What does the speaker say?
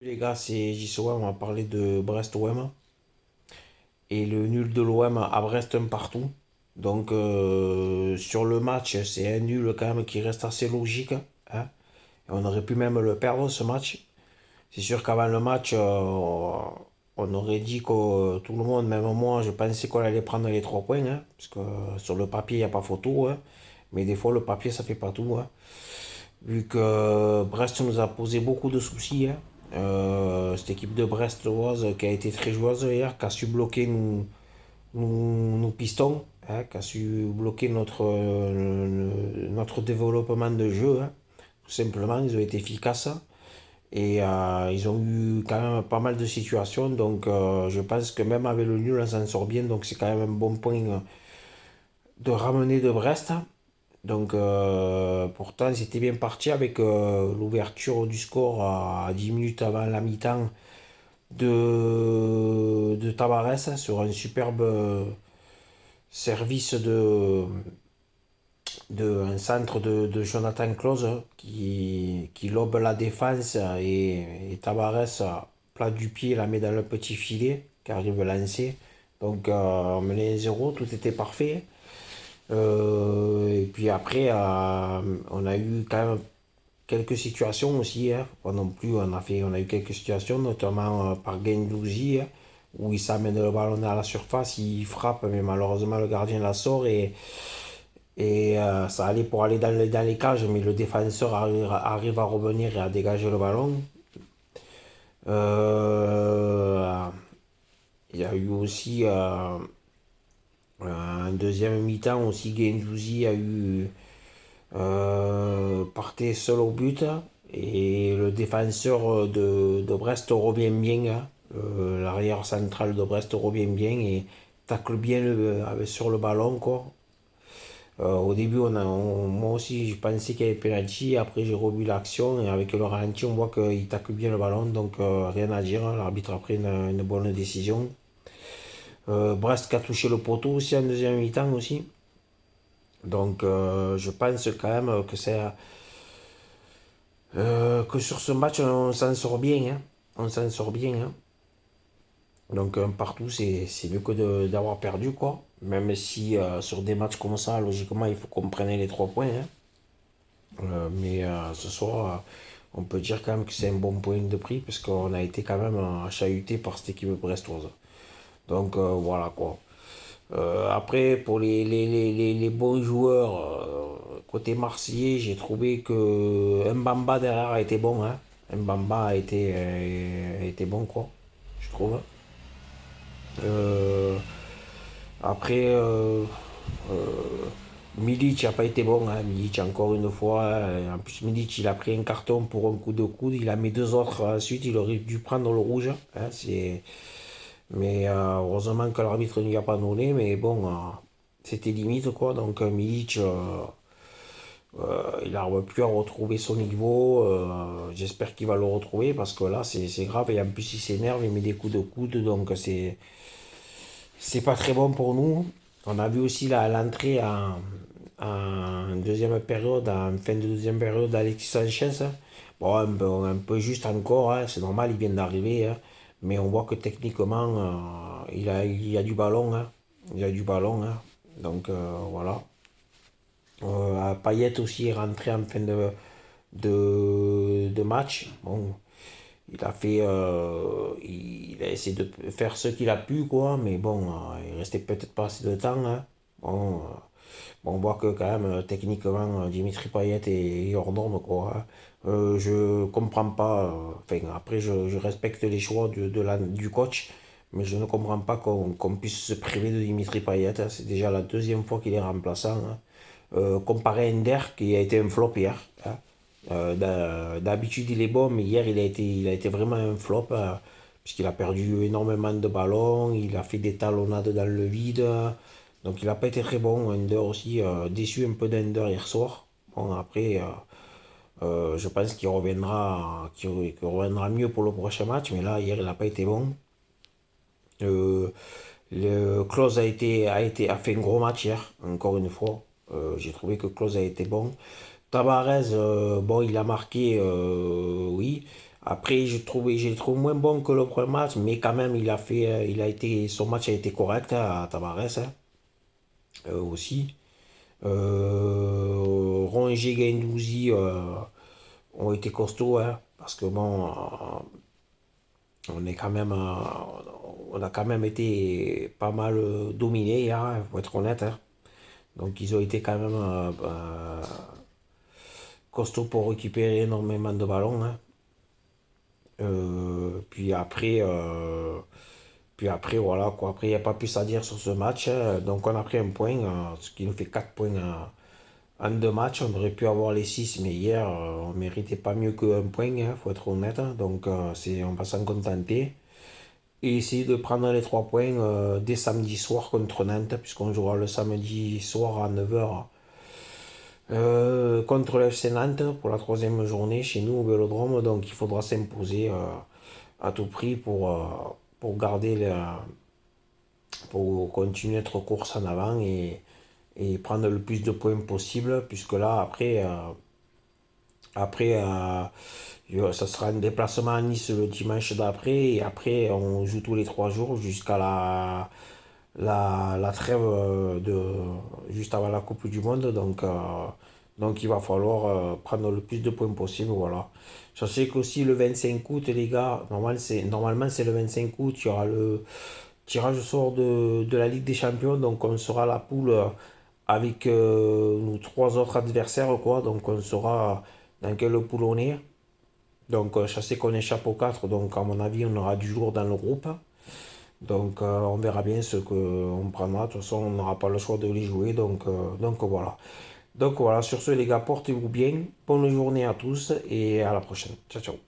Les gars, c'est JCO, on va parler de Brest-OM et le nul de l'OM à Brest un partout. Donc sur le match, c'est un nul quand même qui reste assez logique, hein. Et on aurait pu même le perdre ce match. C'est sûr qu'avant le match, on aurait dit que tout le monde, même moi, je pensais qu'on allait prendre les 3 points, hein, parce que sur le papier, il n'y a pas photo, hein. Mais des fois, le papier, ça fait pas tout, hein. Vu que Brest nous a posé beaucoup de soucis, hein. Cette équipe de Brestoise qui a été très joueuse hier, qui a su bloquer nos pistons, hein, qui a su bloquer notre développement de jeu, hein. Tout simplement, ils ont été efficaces et ils ont eu quand même pas mal de situations. Donc je pense que même avec le nul, on s'en sort bien. Donc c'est quand même un bon point de ramener de Brest. Donc pourtant c'était bien parti avec l'ouverture du score à 10 minutes avant la mi-temps de Tavares sur un superbe service de un centre de Jonathan Klose qui lobe la défense et Tavares plat du pied la met dans le petit filet qui arrive à lancer. Donc on menait 1-0, tout était parfait. Et puis après, on a eu quand même quelques situations aussi, hein. Pas non plus, on a eu quelques situations, notamment par Guendouzi, hein, où il s'amène le ballon à la surface, il frappe, mais malheureusement le gardien la sort et ça allait pour aller dans les cages, mais le défenseur arrive à revenir et à dégager le ballon. Euh, il y a eu aussi un deuxième mi-temps aussi, Guendouzi a eu partait seul au but et le défenseur de Brest revient bien, hein. L'arrière central de Brest revient bien et tacle bien sur le ballon, quoi. Au début, moi aussi, je pensais qu'il y avait penalty. Après, j'ai revu l'action et avec le ralenti, on voit qu'il tacle bien le ballon. Donc, rien à dire, hein. L'arbitre a pris une bonne décision. Brest qui a touché le poteau aussi en deuxième mi-temps aussi. Donc, je pense quand même que sur ce match, on s'en sort bien, hein. On s'en sort bien, hein. Donc, un partout, c'est mieux que d'avoir perdu, quoi. Même si sur des matchs comme ça, logiquement, il faut qu'on prenne les 3 points, hein. Mais ce soir, on peut dire quand même que c'est un bon point de prix, parce qu'on a été quand même chahuté par cette équipe brestoise. Donc, voilà, quoi. Après, pour les bons joueurs, côté marseillais, j'ai trouvé que Mbamba derrière a été bon, hein. Mbamba a été bon, quoi, je trouve. Euh, après, Milic n'a pas été bon, hein. Milic, encore une fois, hein. En plus, Milic, il a pris un carton pour un coup de coude. Il a mis deux autres ensuite. Il aurait dû prendre le rouge, hein. Mais heureusement que l'arbitre n'y a pas donné. Mais bon, c'était limite, quoi. Donc, Milic, il n'arrive plus à retrouver son niveau. J'espère qu'il va le retrouver parce que là, c'est grave. Et en plus, il s'énerve, il met des coups de coude. Donc, c'est pas très bon pour nous. On a vu aussi l'entrée en deuxième période, en fin de deuxième période d'Alexis Sanchez. Bon, un peu juste encore, hein, c'est normal, il vient d'arriver, hein. Mais on voit que techniquement, il a du ballon, hein. Il a du ballon, hein. Donc voilà. Payet aussi est rentré en fin de match. Bon, il a essayé de faire ce qu'il a pu, quoi, mais bon, il restait peut-être pas assez de temps, hein. Bon, on voit que quand même, techniquement, Dimitri Payet est hors norme, quoi, hein. Je comprends pas, enfin, après, je respecte les choix du coach, mais je ne comprends pas qu'on puisse se priver de Dimitri Payet, hein. C'est déjà la deuxième fois qu'il est remplaçant, hein. Comparé à Ender, qui a été un flop hier, hein. D'habitude, il est bon, mais hier, il a été vraiment un flop, puisqu'il a perdu énormément de ballons, il a fait des talonnades dans le vide. Donc, il n'a pas été très bon. Ender aussi, déçu un peu d'Ender hier soir. Bon, après, je pense qu'il reviendra mieux pour le prochain match, mais là, hier, il n'a pas été bon. Euh, le Klose a fait un gros match hier, encore une fois. J'ai trouvé que Klose a été bon. Tavares, bon, il a marqué, oui. Après, j'ai trouvé moins bon que le premier match, mais quand même, son match a été correct hein, à Tavares hein, aussi. Rongier, Guendouzi ont été costauds, hein, parce que bon, on a quand même été pas mal dominés hier, hein, faut être honnête, hein. Donc ils ont été quand même costauds pour récupérer énormément de ballons, hein. Euh, puis après, euh, puis après, voilà quoi. Après, il n'y a pas plus à dire sur ce match, hein. Donc on a pris un point, ce qui nous fait 4 points en deux matchs. On aurait pu avoir les 6 mais hier, on méritait pas mieux qu'un point, hein, faut être honnête, hein. Donc on va s'en contenter. Et essayer de prendre les 3 points dès samedi soir contre Nantes, puisqu'on jouera le samedi soir à 9h contre le FC Nantes pour la troisième journée chez nous au Vélodrome. Donc il faudra s'imposer à tout prix pour pour continuer notre course en avant et prendre le plus de points possible, puisque là ça sera un déplacement à Nice le dimanche d'après, et après on joue tous les 3 jours jusqu'à la trêve juste avant la Coupe du Monde. Donc il va falloir prendre le plus de points possible. Voilà. Je sais qu'aussi le 25 août, les gars, normalement c'est le 25 août, il y aura le tirage au sort de la Ligue des Champions. Donc on sera la poule avec nos trois autres adversaires, quoi. Donc on saura dans quelle poule on est. Donc je sais qu'on échappe aux 4, donc à mon avis on aura du jour dans le groupe. Donc on verra bien ce qu'on prendra. De toute façon, on n'aura pas le choix de les jouer. Donc voilà. Donc voilà, sur ce les gars, portez-vous bien. Bonne journée à tous et à la prochaine. Ciao ciao.